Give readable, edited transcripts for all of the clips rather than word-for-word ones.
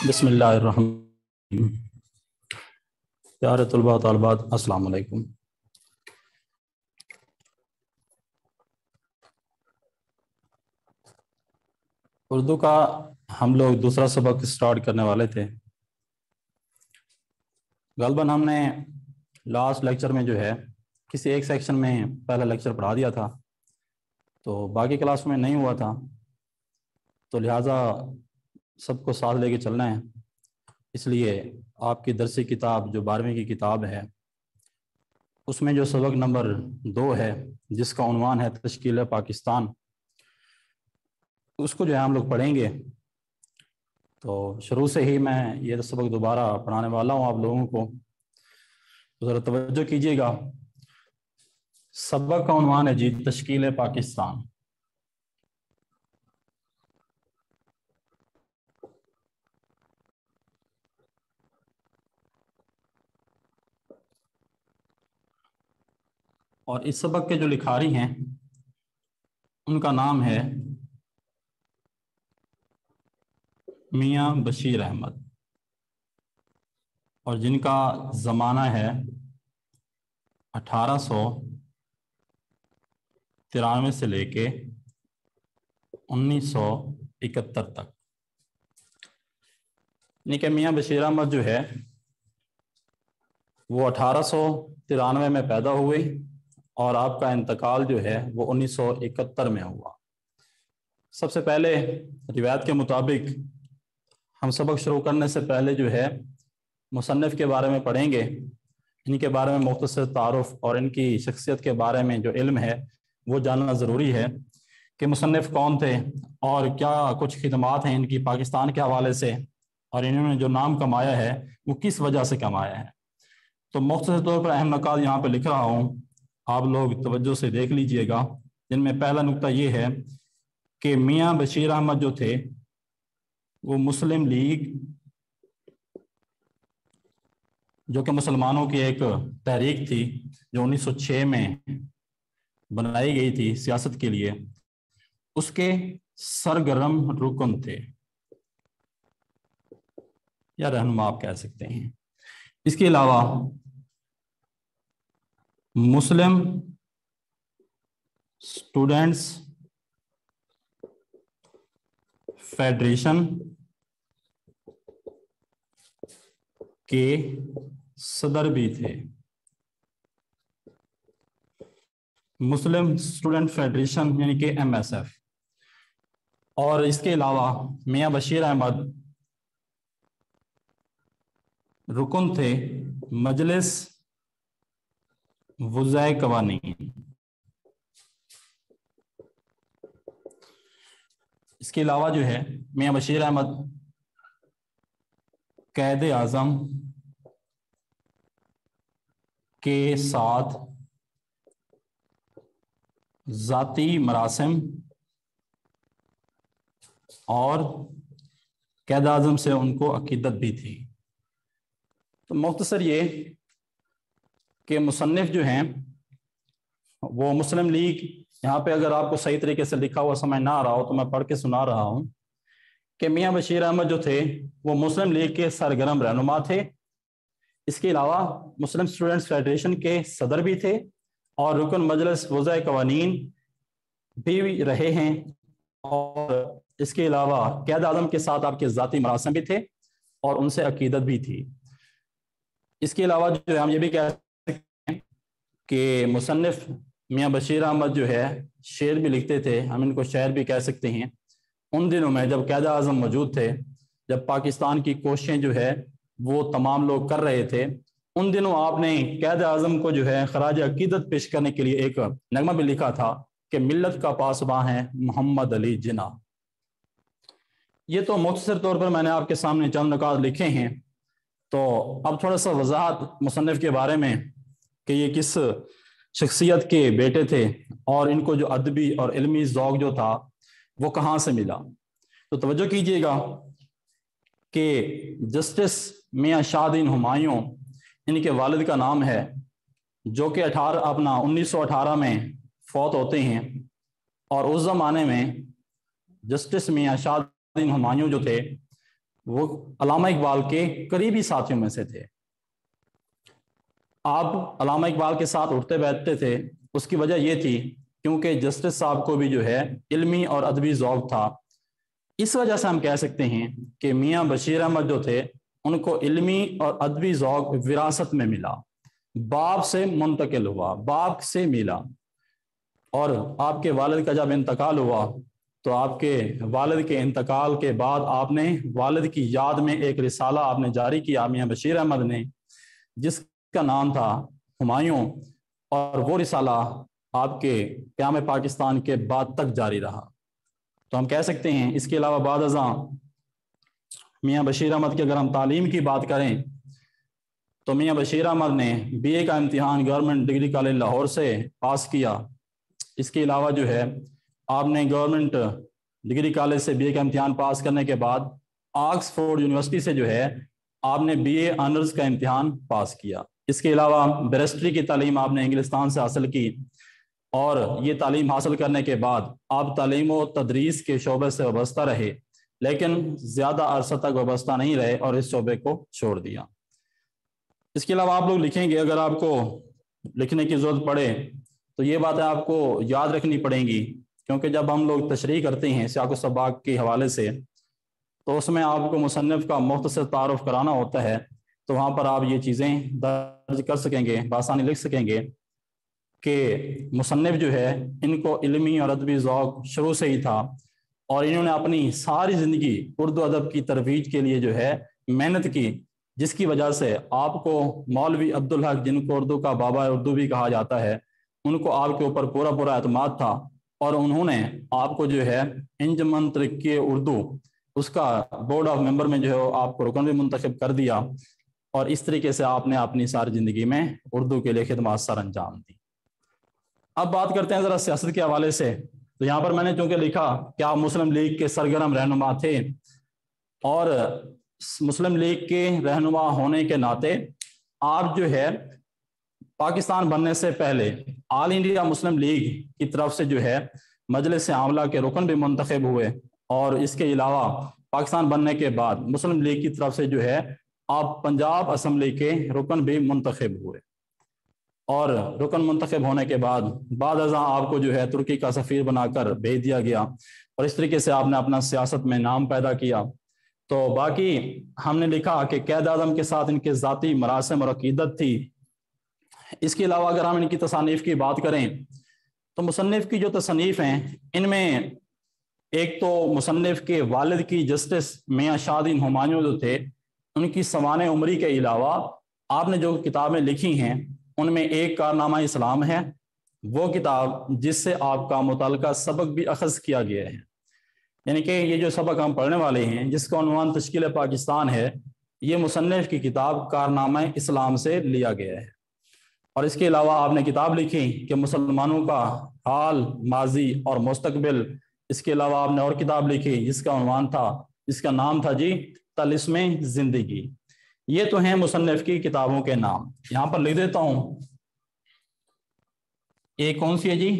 بسم اللہ الرحمن الرحیم۔ پیارے طلباء طالبات السلام علیکم۔ اردو کا ہم لوگ دوسرا سبق سٹارٹ کرنے والے تھے۔ غالباً ہم نے لاسٹ لیکچر میں جو ہے کسی ایک سیکشن میں پہلا لیکچر پڑھا دیا تھا، تو باقی کلاس میں نہیں ہوا تھا، تو لہٰذا سب کو ساتھ لے کے چلنا ہے۔ اس لیے آپ کی درسی کتاب جو 12ویں کی کتاب ہے، اس میں جو سبق نمبر 2 ہے جس کا عنوان ہے تشکیل پاکستان، اس کو جو ہے ہم لوگ پڑھیں گے۔ تو شروع سے ہی میں یہ سبق دوبارہ پڑھانے والا ہوں آپ لوگوں کو، تو ذرا توجہ کیجیے گا۔ سبق کا عنوان ہے جی تشکیل پاکستان۔ اور اس سبق کے جو لکھاری ہیں ان کا نام ہے میاں بشیر احمد، اور جن کا زمانہ ہے 1893 سے لے کے 1971 تک۔ یعنی کہ میاں بشیر احمد جو ہے وہ 1893 میں پیدا ہوئے اور آپ کا انتقال جو ہے وہ 1971 میں ہوا۔ سب سے پہلے روایت کے مطابق ہم سبق شروع کرنے سے پہلے جو ہے مصنف کے بارے میں پڑھیں گے، ان کے بارے میں مختصر تعارف اور ان کی شخصیت کے بارے میں جو علم ہے وہ جاننا ضروری ہے کہ مصنف کون تھے اور کیا کچھ خدمات ہیں ان کی پاکستان کے حوالے سے، اور انہوں نے جو نام کمایا ہے وہ کس وجہ سے کمایا ہے۔ تو مختصر طور پر اہم نکات یہاں پہ لکھ رہا ہوں، آپ لوگ توجہ سے دیکھ لیجئے گا۔ جن میں پہلا نقطہ یہ ہے کہ میاں بشیر احمد جو تھے وہ مسلم لیگ، جو کہ مسلمانوں کی ایک تحریک تھی جو 1906 میں بنائی گئی تھی سیاست کے لیے، اس کے سرگرم رکن تھے یا رہنما آپ کہہ سکتے ہیں۔ اس کے علاوہ مسلم اسٹوڈنٹس فیڈریشن کے صدر بھی تھے۔ مسلم اسٹوڈنٹ فیڈریشن یعنی کہ MSF۔ اور اس کے علاوہ میاں بشیر احمد رکن تھے مجلس وزرائے قوانین۔ اس کے علاوہ جو ہے میاں بشیر احمد قائد اعظم کے ساتھ ذاتی مراسم اور قائد اعظم سے ان کو عقیدت بھی تھی۔ تو مختصر یہ کہ مصنف جو ہیں وہ مسلم لیگ، یہاں پہ اگر آپ کو صحیح طریقے سے لکھا ہوا سمجھ نہ آ رہا ہو تو میں پڑھ کے سنا رہا ہوں کہ میاں بشیر احمد جو تھے وہ مسلم لیگ کے سرگرم رہنما تھے۔ اس کے علاوہ مسلم اسٹوڈنٹس فیڈریشن کے صدر بھی تھے اور رکن مجلس وزرائے قوانین بھی رہے ہیں، اور اس کے علاوہ قائد اعظم کے ساتھ آپ کے ذاتی مراسم بھی تھے اور ان سے عقیدت بھی تھی۔ اس کے علاوہ جو ہم یہ بھی کہہ سکتے ہیں کہ مصنف میاں بشیر احمد جو ہے شعر بھی لکھتے تھے، ہم ان کو شاعر بھی کہہ سکتے ہیں۔ ان دنوں میں جب قائد اعظم موجود تھے، جب پاکستان کی کوششیں جو ہے وہ تمام لوگ کر رہے تھے، ان دنوں آپ نے قائد اعظم کو جو ہے خراج عقیدت پیش کرنے کے لیے ایک نغمہ بھی لکھا تھا کہ ملت کا پاسباں ہے محمد علی جناح۔ یہ تو مختصر طور پر میں نے آپ کے سامنے چند نکات لکھے ہیں۔ تو اب تھوڑا سا وضاحت مصنف کے بارے میں کہ یہ کس شخصیت کے بیٹے تھے اور ان کو جو ادبی اور علمی ذوق جو تھا وہ کہاں سے ملا۔ تو توجہ کیجئے گا کہ جسٹس میاں شاہ دین ہمایوں ان کے والد کا نام ہے، جو کہ 1918 میں فوت ہوتے ہیں، اور اس زمانے میں جسٹس میاں شاہ دین ہمایوں جو تھے وہ علامہ اقبال کے قریبی ساتھیوں میں سے تھے۔ آپ علامہ اقبال کے ساتھ اٹھتے بیٹھتے تھے، اس کی وجہ یہ تھی کیونکہ جسٹس صاحب کو بھی جو ہے علمی اور ادبی ذوق تھا۔ اس وجہ سے ہم کہہ سکتے ہیں کہ میاں بشیر احمد جو تھے ان کو علمی اور ادبی ذوق وراثت میں ملا، باپ سے منتقل ہوا، باپ سے ملا۔ اور آپ کے والد کا جب انتقال ہوا تو آپ کے والد کے انتقال کے بعد آپ نے والد کی یاد میں ایک رسالہ آپ نے جاری کیا میاں بشیر احمد نے، جس کا نام تھا ہمایوں، اور وہ رسالہ آپ کے قیام پاکستان کے بعد تک جاری رہا۔ تو ہم کہہ سکتے ہیں اس کے علاوہ بعد ازاں میاں بشیر احمد کی اگر ہم تعلیم کی بات کریں تو میاں بشیر احمد نے بی اے کا امتحان گورنمنٹ ڈگری کالج لاہور سے پاس کیا۔ اس کے علاوہ جو ہے آپ نے گورنمنٹ ڈگری کالج سے بی اے کا امتحان پاس کرنے کے بعد آکسفورڈ یونیورسٹی سے جو ہے آپ نے بی اے آنرز کا امتحان پاس کیا۔ اس کے علاوہ بیرسٹری کی تعلیم آپ نے انگلستان سے حاصل کی، اور یہ تعلیم حاصل کرنے کے بعد آپ تعلیم و تدریس کے شعبے سے وابستہ رہے، لیکن زیادہ عرصہ تک وابستہ نہیں رہے اور اس شعبے کو چھوڑ دیا۔ اس کے علاوہ آپ لوگ لکھیں گے، اگر آپ کو لکھنے کی ضرورت پڑے تو یہ باتیں آپ کو یاد رکھنی پڑیں گی، کیونکہ جب ہم لوگ تشریح کرتے ہیں سیاق و سباق کے حوالے سے تو اس میں آپ کو مصنف کا مختصر تعارف کرانا ہوتا ہے، تو وہاں پر آپ یہ چیزیں درج کر سکیں گے، بآسانی لکھ سکیں گے کہ مصنف جو ہے ان کو علمی اور ادبی ذوق شروع سے ہی تھا، اور انہوں نے اپنی ساری زندگی اردو ادب کی ترویج کے لیے جو ہے محنت کی، جس کی وجہ سے آپ کو مولوی عبدالحق، جن کو اردو کا بابا اردو بھی کہا جاتا ہے، ان کو آپ کے اوپر پورا پورا اعتماد تھا، اور انہوں نے آپ کو جو ہے انجمن ترقی اردو اس کا بورڈ آف ممبر میں جو ہے آپ کو رکن بھی منتخب کر دیا، اور اس طریقے سے آپ نے اپنی ساری زندگی میں اردو کے لیے خدمات سر انجام دی۔ اب بات کرتے ہیں ذرا سیاست کے حوالے سے، تو یہاں پر میں نے چونکہ لکھا کہ آپ مسلم لیگ کے سرگرم رہنما تھے، اور مسلم لیگ کے رہنما ہونے کے ناطے آپ جو ہے پاکستان بننے سے پہلے آل انڈیا مسلم لیگ کی طرف سے جو ہے مجلس عاملہ کے رکن بھی منتخب ہوئے، اور اس کے علاوہ پاکستان بننے کے بعد مسلم لیگ کی طرف سے جو ہے آپ پنجاب اسمبلی کے رکن بھی منتخب ہوئے، اور رکن منتخب ہونے کے بعد بعد ازاں آپ کو جو ہے ترکی کا سفیر بنا کر بھیج دیا گیا، اور اس طریقے سے آپ نے اپنا سیاست میں نام پیدا کیا۔ تو باقی ہم نے لکھا کہ قائد اعظم کے ساتھ ان کے ذاتی مراسم اور عقیدت تھی۔ اس کے علاوہ اگر ہم ان کی تصانیف کی بات کریں تو مصنف کی جو تصانیف ہیں ان میں ایک تو مصنف کے والد کی جسٹس میاں شاہ دین ہمایوں جو تھے، ان کی سوانح عمری کے علاوہ آپ نے جو کتابیں لکھی ہیں ان میں ایک کارنامہ اسلام ہے، وہ کتاب جس سے آپ کا متعلقہ سبق بھی اخذ کیا گیا ہے، یعنی کہ یہ جو سبق ہم پڑھنے والے ہیں جس کا عنوان تشکیل پاکستان ہے، یہ مصنف کی کتاب کارنامہ اسلام سے لیا گیا ہے۔ اور اس کے علاوہ آپ نے کتاب لکھی کہ مسلمانوں کا حال، ماضی اور مستقبل۔ اس کے علاوہ آپ نے اور کتاب لکھی جس کا عنوان تھا، جس کا نام تھا جی طلسم زندگی۔ یہ تو ہیں مصنف کی کتابوں کے نام، یہاں پر لکھ دیتا ہوں۔ ایک کون سی ہے جی؟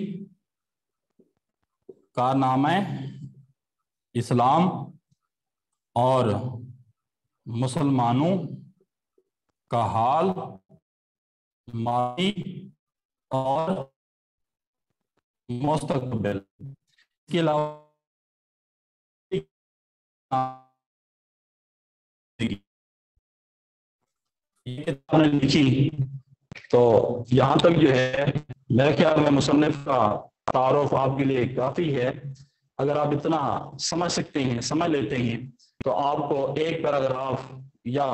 کارنامہ اسلام اور مسلمانوں کا حال، ماضی اور مستقبل۔ اس کے علاوہ یہ کتاب نے لکھی، تو یہاں تک جو ہے میرے خیال میں مصنف کا تعارف آپ کے لیے کافی ہے۔ اگر آپ اتنا سمجھ سکتے ہیں، سمجھ لیتے ہیں، تو آپ کو ایک پیراگراف یا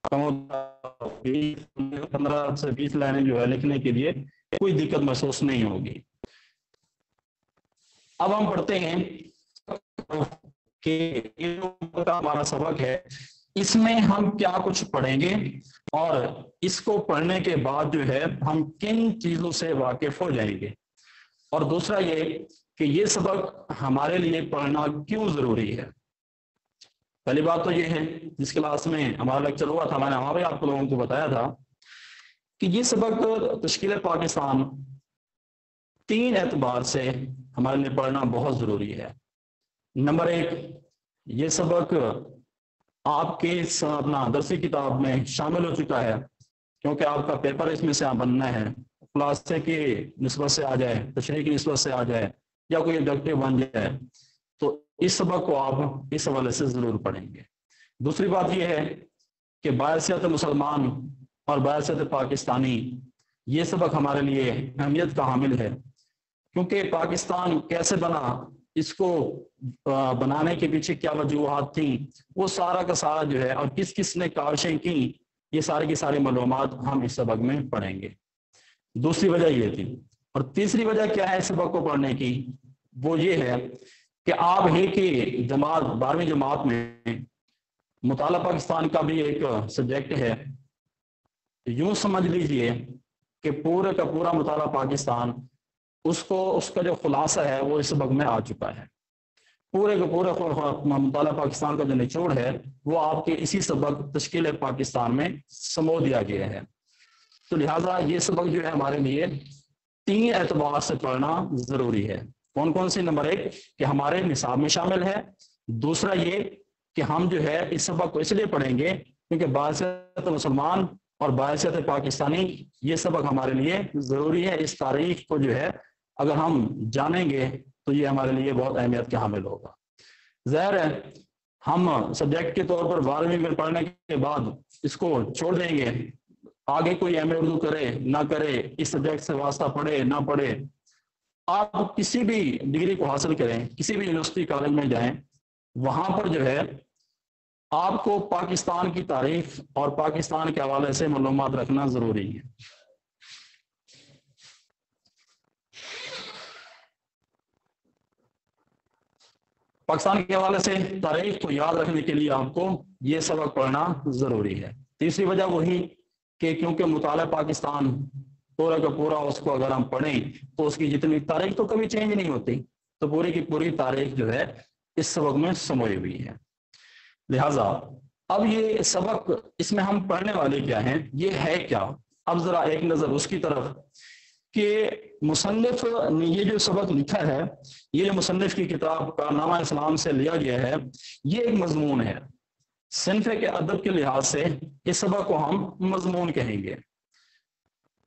15 سے 20 لائنیں جو ہے لکھنے کے لیے کوئی دقت محسوس نہیں ہوگی۔ اب ہم پڑھتے ہیں کہ ہمارا سبق ہے، اس میں ہم کیا کچھ پڑھیں گے، اور اس کو پڑھنے کے بعد جو ہے ہم کن چیزوں سے واقف ہو جائیں گے، اور دوسرا یہ کہ یہ سبق ہمارے لیے پڑھنا کیوں ضروری ہے۔ پہلی بات تو یہ ہے، جس کلاس میں ہمارا لیکچر ہوا تھا میں نے وہاں بھی آپ لوگوں کو بتایا تھا کہ یہ سبق تشکیل پاکستان 3 اعتبار سے ہمارے لیے پڑھنا بہت ضروری ہے۔ نمبر 1، یہ سبق آپ کے اپنا درسی کتاب میں شامل ہو چکا ہے، کیونکہ آپ کا پیپر اس میں سے بننا ہے، خلاصے کی نسبت سے آ جائے، تشریح کی نسبت سے آ جائے، یا کوئی آبجیکٹو بن جائے، تو اس سبق کو آپ اس حوالے سے ضرور پڑھیں گے۔ دوسری بات یہ ہے کہ باحثیت مسلمان اور باحثیت پاکستانی، یہ سبق ہمارے لیے اہمیت کا حامل ہے، کیونکہ پاکستان کیسے بنا، اس کو بنانے کے پیچھے کیا وجوہات تھیں، وہ سارا کا سارا جو ہے، اور کس کس نے کاوشیں کی، یہ سارے کی ساری معلومات ہم اس سبق میں پڑھیں گے۔ دوسری وجہ یہ تھی۔ اور تیسری وجہ کیا ہے اس سبق کو پڑھنے کی؟ وہ یہ ہے کہ آپ ہی کی جماعت 12ویں جماعت میں مطالعہ پاکستان کا بھی ایک سبجیکٹ ہے۔ یوں سمجھ لیجئے کہ پورے کا پورا مطالعہ پاکستان، اس کا جو خلاصہ ہے وہ اس سبق میں آ چکا ہے۔ پورے کا پورا مطالعہ پاکستان کا جو نچوڑ ہے وہ آپ کے اسی سبق تشکیل پاکستان میں سمو دیا گیا ہے۔ تو لہٰذا یہ سبق جو ہے ہمارے لیے 3 اعتبار سے پڑھنا ضروری ہے۔ کون کون سی؟ نمبر 1 کہ ہمارے نصاب میں شامل ہے۔ دوسرا یہ کہ ہم جو ہے اس سبق کو اس لیے پڑھیں گے کیونکہ باحثیت مسلمان اور باحثیت پاکستانی، یہ سبق ہمارے لیے ضروری ہے۔ اس تاریخ کو جو ہے اگر ہم جانیں گے تو یہ ہمارے لیے بہت اہمیت کا حامل ہوگا۔ ظاہر ہے ہم سبجیکٹ کے طور پر 12ویں میں پڑھنے کے بعد اس کو چھوڑ دیں گے، آگے کوئی ایم اے اردو کرے نہ کرے، اس سبجیکٹ سے واسطہ پڑھے نہ پڑھے، آپ کسی بھی ڈگری کو حاصل کریں، کسی بھی یونیورسٹی کالج میں جائیں، وہاں پر جو ہے آپ کو پاکستان کی تاریخ اور پاکستان کے حوالے سے معلومات رکھنا ضروری ہے۔ پاکستان کے حوالے سے تاریخ کو یاد رکھنے کے لیے آپ کو یہ سبق پڑھنا ضروری ہے۔ تیسری وجہ وہی کہ کیونکہ مطالعہ پاکستان پورا کا پورا اس کو اگر ہم پڑھیں تو اس کی جتنی تاریخ تو کبھی چینج نہیں ہوتی، تو پوری کی پوری تاریخ جو ہے اس سبق میں سموئی ہوئی ہے۔ لہٰذا اب یہ سبق، اس میں ہم پڑھنے والے کیا ہیں، یہ ہے کیا؟ اب ذرا ایک نظر اس کی طرف کہ مصنف نے یہ جو سبق لکھا ہے، یہ جو مصنف کی کتاب کارنامہ اسلام سے لیا گیا ہے، یہ ایک مضمون ہے۔ صنف کے ادب کے لحاظ سے اس سبق کو ہم مضمون کہیں گے۔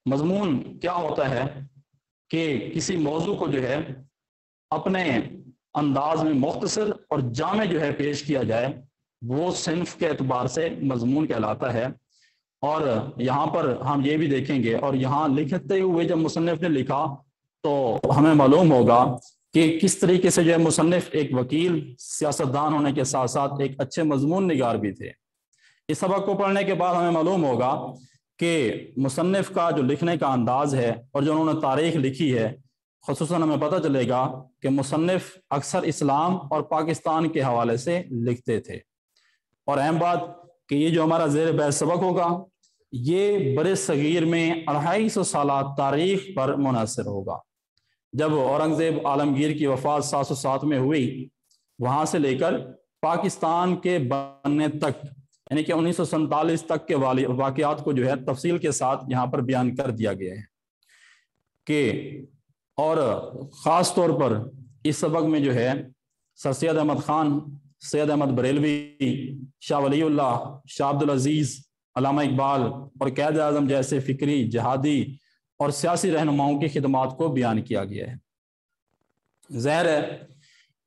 مضمون کیا ہوتا ہے کہ کسی موضوع کو جو ہے اپنے انداز میں مختصر اور جامع جو ہے پیش کیا جائے، وہ صنف کے اعتبار سے مضمون کہلاتا ہے۔ اور یہاں پر ہم یہ بھی دیکھیں گے، اور یہاں لکھتے ہوئے جب مصنف نے لکھا تو ہمیں معلوم ہوگا کہ کس طریقے سے جو ہے مصنف ایک وکیل، سیاستدان ہونے کے ساتھ ساتھ ایک اچھے مضمون نگار بھی تھے۔ اس سبق کو پڑھنے کے بعد ہمیں معلوم ہوگا کہ مصنف کا جو لکھنے کا انداز ہے اور جو انہوں نے تاریخ لکھی ہے، خصوصاً ہمیں پتہ چلے گا کہ مصنف اکثر اسلام اور پاکستان کے حوالے سے لکھتے تھے۔ اور اہم بات کہ یہ جو ہمارا زیر بحث سبق ہوگا، یہ بر صغیر میں 250 سالہ تاریخ پر منحصر ہوگا۔ جب اورنگزیب عالمگیر کی وفات 707 میں ہوئی، وہاں سے لے کر پاکستان کے بننے تک، یعنی کہ 1947 تک کے واقعات کو جو ہے تفصیل کے ساتھ یہاں پر بیان کر دیا گیا ہے کہ، اور خاص طور پر اس سبق میں جو ہے سر سید احمد خان، سید احمد بریلوی، شاہ ولی اللہ، شاہ عبدالعزیز، علامہ اقبال اور قائد اعظم جیسے فکری، جہادی اور سیاسی رہنماؤں کی خدمات کو بیان کیا گیا ہے۔ ظاہر ہے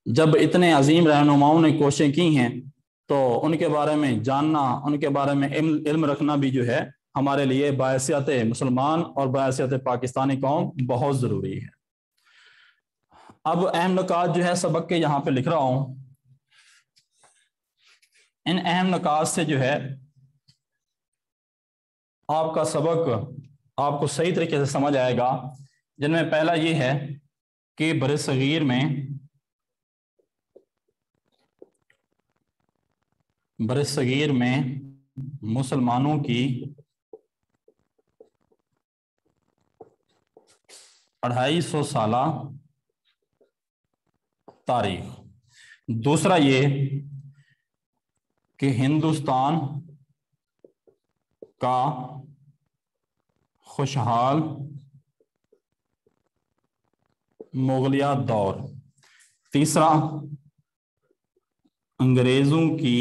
جب اتنے عظیم رہنماؤں نے کوششیں کی ہیں تو ان کے بارے میں جاننا، ان کے بارے میں علم رکھنا بھی جو ہے ہمارے لیے باحثیت مسلمان اور باحثیت پاکستانی قوم بہت ضروری ہے۔ اب اہم نکات جو ہے سبق کے یہاں پہ لکھ رہا ہوں، ان اہم نکات سے جو ہے آپ کا سبق آپ کو صحیح طریقے سے سمجھ آئے گا، جن میں پہلا یہ ہے کہ بر صغیر میں مسلمانوں کی 250 سالہ تاریخ۔ دوسرا یہ کہ ہندوستان کا خوشحال مغلیہ دور۔ تیسرا انگریزوں کی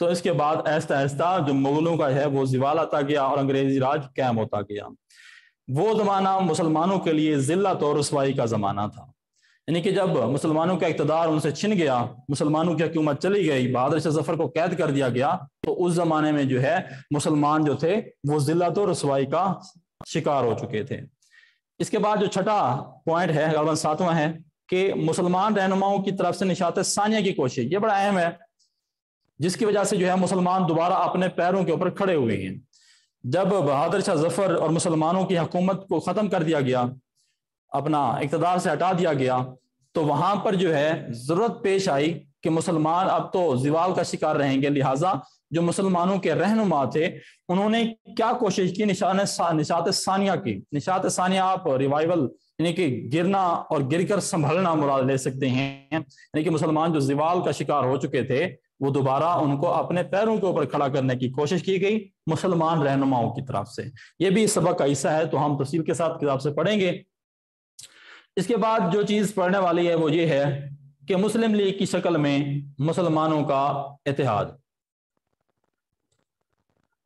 تو اس کے بعد آہستہ آہستہ جو مغلوں کا ہے وہ زوال آتا گیا اور انگریزی راج قائم ہوتا گیا۔ وہ زمانہ مسلمانوں کے لیے ذلت اور رسوائی کا زمانہ تھا، یعنی کہ جب مسلمانوں کا اقتدار ان سے چھن گیا، مسلمانوں کی حکومت چلی گئی، بہادر شاہ ظفر کو قید کر دیا گیا، تو اس زمانے میں جو ہے مسلمان جو تھے وہ ذلت اور رسوائی کا شکار ہو چکے تھے۔ اس کے بعد جو چھٹا پوائنٹ ہے، غالباً 7واں ہے، کہ مسلمان رہنماؤں کی طرف سے نشاط ثانیہ کی کوشش، یہ بڑا اہم ہے، جس کی وجہ سے جو ہے مسلمان دوبارہ اپنے پیروں کے اوپر کھڑے ہوئے ہیں۔ جب بہادر شاہ ظفر اور مسلمانوں کی حکومت کو ختم کر دیا گیا، اپنا اقتدار سے ہٹا دیا گیا، تو وہاں پر جو ہے ضرورت پیش آئی کہ مسلمان اب تو زوال کا شکار رہیں گے، لہٰذا جو مسلمانوں کے رہنما تھے انہوں نے کیا کوشش کی؟ نشاط ثانیہ کی۔ نشاط ثانیہ آپ ریوائول یعنی کہ گرنا اور گر کر سنبھلنا مراد لے سکتے ہیں، یعنی کہ مسلمان جو زوال کا شکار ہو چکے تھے وہ دوبارہ ان کو اپنے پیروں کے اوپر کھڑا کرنے کی کوشش کی گئی مسلمان رہنماؤں کی طرف سے۔ یہ بھی اس سبق کا حصہ ہے، تو ہم تفصیل کے ساتھ کتاب سے پڑھیں گے۔ اس کے بعد جو چیز پڑھنے والی ہے وہ یہ ہے کہ مسلم لیگ کی شکل میں مسلمانوں کا اتحاد۔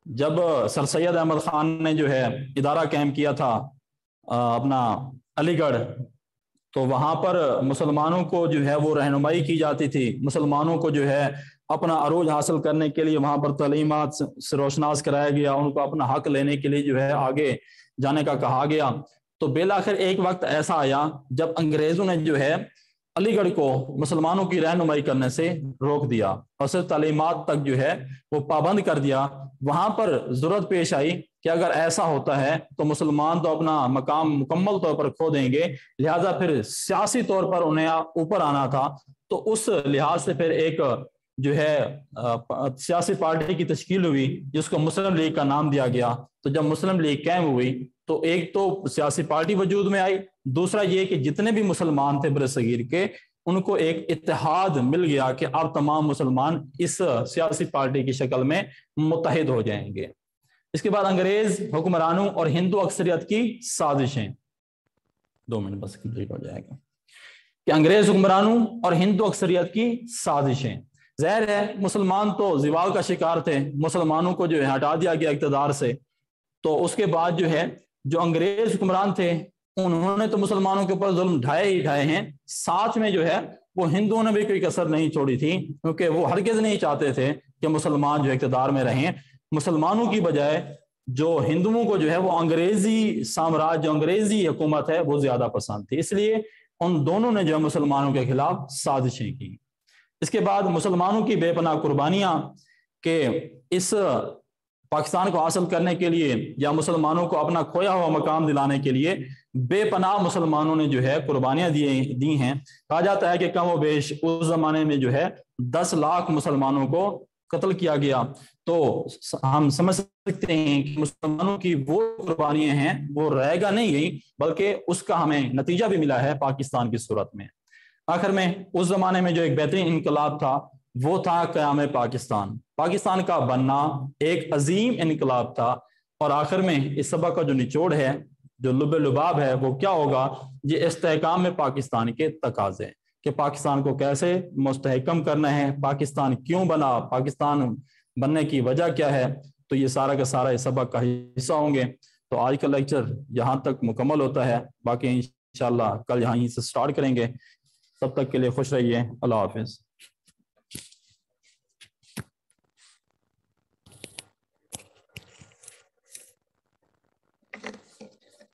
جب سر سید احمد خان نے جو ہے ادارہ قائم کیا تھا اپنا علی گڑھ، تو وہاں پر مسلمانوں کو جو ہے وہ رہنمائی کی جاتی تھی، مسلمانوں کو جو ہے اپنا عروج حاصل کرنے کے لیے وہاں پر تعلیمات سے روشناس کرایا گیا، ان کو اپنا حق لینے کے لیے جو ہے آگے جانے کا کہا گیا۔ تو بالآخر ایک وقت ایسا آیا جب انگریزوں نے جو ہے علی گڑھ کو مسلمانوں کی رہنمائی کرنے سے روک دیا اور صرف تعلیمات تک جو ہے وہ پابند کر دیا۔ وہاں پر ضرورت پیش آئی کہ اگر ایسا ہوتا ہے تو مسلمان تو اپنا مقام مکمل طور پر کھو دیں گے، لہٰذا پھر سیاسی طور پر انہیں اوپر آنا تھا۔ تو اس لحاظ سے پھر ایک جو ہے سیاسی پارٹی کی تشکیل ہوئی جس کو مسلم لیگ کا نام دیا گیا۔ تو جب مسلم لیگ قائم ہوئی تو ایک تو سیاسی پارٹی وجود میں آئی، دوسرا یہ کہ جتنے بھی مسلمان تھے برصغیر کے ان کو ایک اتحاد مل گیا کہ اب تمام مسلمان اس سیاسی پارٹی کی شکل میں متحد ہو جائیں گے۔ اس کے بعد انگریز حکمرانوں اور ہندو اکثریت کی سازشیں، 2 منٹ بس کمپلیٹ ہو جائے گا، کہ انگریز حکمرانوں اور ہندو اکثریت کی سازشیں۔ ظاہر ہے مسلمان تو زوال کا شکار تھے، مسلمانوں کو جو ہے ہٹا دیا گیا اقتدار سے، تو اس کے بعد جو ہے جو انگریز حکمران تھے انہوں نے تو مسلمانوں کے اوپر ظلم ڈھائے ہی ڈھائے ہیں، ساتھ میں جو ہے وہ ہندوؤں نے بھی کوئی کسر نہیں چھوڑی تھی، کیونکہ وہ ہرگز نہیں چاہتے تھے کہ مسلمان جو اقتدار میں رہیں۔ مسلمانوں کی بجائے جو ہندوؤں کو جو ہے وہ انگریزی سامراج، جو انگریزی حکومت ہے وہ زیادہ پسند تھی، اس لیے ان دونوں نے جو ہے مسلمانوں کے خلاف سازشیں کی۔ اس کے بعد مسلمانوں کی بے پناہ قربانیاں کہ اس پاکستان کو حاصل کرنے کے لیے یا مسلمانوں کو اپنا کھویا ہوا مقام دلانے کے لیے بے پناہ مسلمانوں نے جو ہے قربانیاں دی ہیں۔ کہا جاتا ہے کہ کم و بیش اس زمانے میں جو ہے 10 لاکھ مسلمانوں کو قتل کیا گیا۔ تو ہم سمجھ سکتے ہیں کہ مسلمانوں کی وہ قربانیاں ہیں وہ رہ گا نہیں گئی، بلکہ اس کا ہمیں نتیجہ بھی ملا ہے پاکستان کی صورت میں۔ آخر میں اس زمانے میں جو ایک بہترین انقلاب تھا وہ تھا قیام پاکستان۔ پاکستان کا بننا ایک عظیم انقلاب تھا، اور آخر میں اس سبق کا جو نچوڑ ہے، جو لب لباب ہے، وہ کیا ہوگا؟ یہ استحکام پاکستان کے تقاضے کہ پاکستان کو کیسے مستحکم کرنا ہے، پاکستان کیوں بنا، پاکستان بننے کی وجہ کیا ہے، تو یہ سارا کا سارا اس سبق کا حصہ ہوں گے۔ تو آج کا لیکچر یہاں تک مکمل ہوتا ہے، باقی انشاءاللہ کل یہاں سے سٹارٹ کریں گے۔ تب تک کے لیے خوش رہیے، اللہ حافظ۔